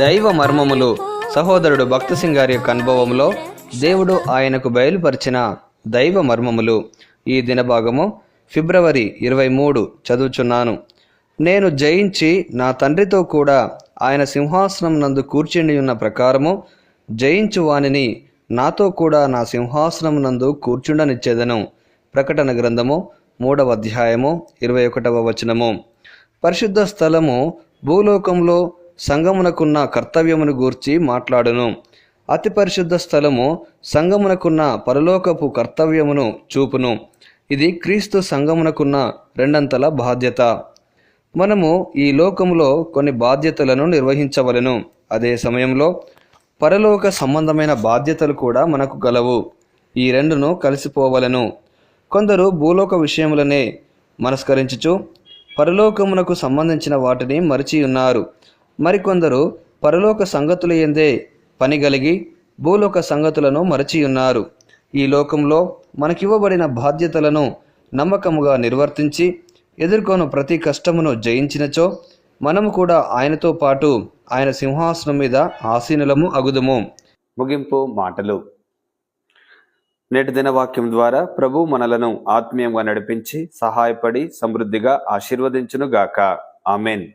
దైవ మర్మములు సహోదరుడు భక్త సింగ్ గారి యొక్క అనుభవంలో దేవుడు ఆయనకు బయలుపరిచిన దైవ మర్మములు. ఈ దినభాగము ఫిబ్రవరి 23 చదువుచున్నాను. నేను జయించి నా తండ్రితో కూడా ఆయన సింహాసనం నందు కూర్చుని ఉన్న ప్రకారము జయించు వానిని నాతో కూడా నా సింహాసనం నందు కూర్చుండనిచ్చేదను. ప్రకటన గ్రంథము 3వ అధ్యాయము 21వ వచనము. పరిశుద్ధ స్థలము భూలోకంలో సంఘమునకున్న కర్తవ్యమును గూర్చి మాట్లాడును. అతి పరిశుద్ధ స్థలము సంఘమునకున్న పరలోకపు కర్తవ్యమును చూపును. ఇది క్రీస్తు సంఘమునకున్న రెండంతల బాధ్యత. మనము ఈ లోకములో కొన్ని బాధ్యతలను నిర్వహించవలెను. అదే సమయంలో పరలోక సంబంధమైన బాధ్యతలు కూడా మనకు గలవు. ఈ రెండును కలిసిపోవలెను. కొందరు భూలోక విషయములనే మనస్కరించుచు పరలోకమునకు సంబంధించిన వాటిని మరిచి ఉన్నారు. మరికొందరు పరలోక సంగతుల యందే పని కలిగి భూలోక సంగతులను మరచి ఉన్నారు. ఈ లోకంలో మనకివ్వబడిన బాధ్యతలను నమ్మకముగా నిర్వర్తించి ఎదుర్కొను ప్రతి కష్టమును జయించినచో మనము కూడా ఆయనతో పాటు ఆయన సింహాసనం మీద ఆసీనులము అగుదుము. ముగింపు మాటలు. నేటి దిన వాక్యం ద్వారా ప్రభు మనలను ఆత్మీయంగా నడిపించి సహాయపడి సమృద్ధిగా ఆశీర్వదించునుగాక. ఆమెన్.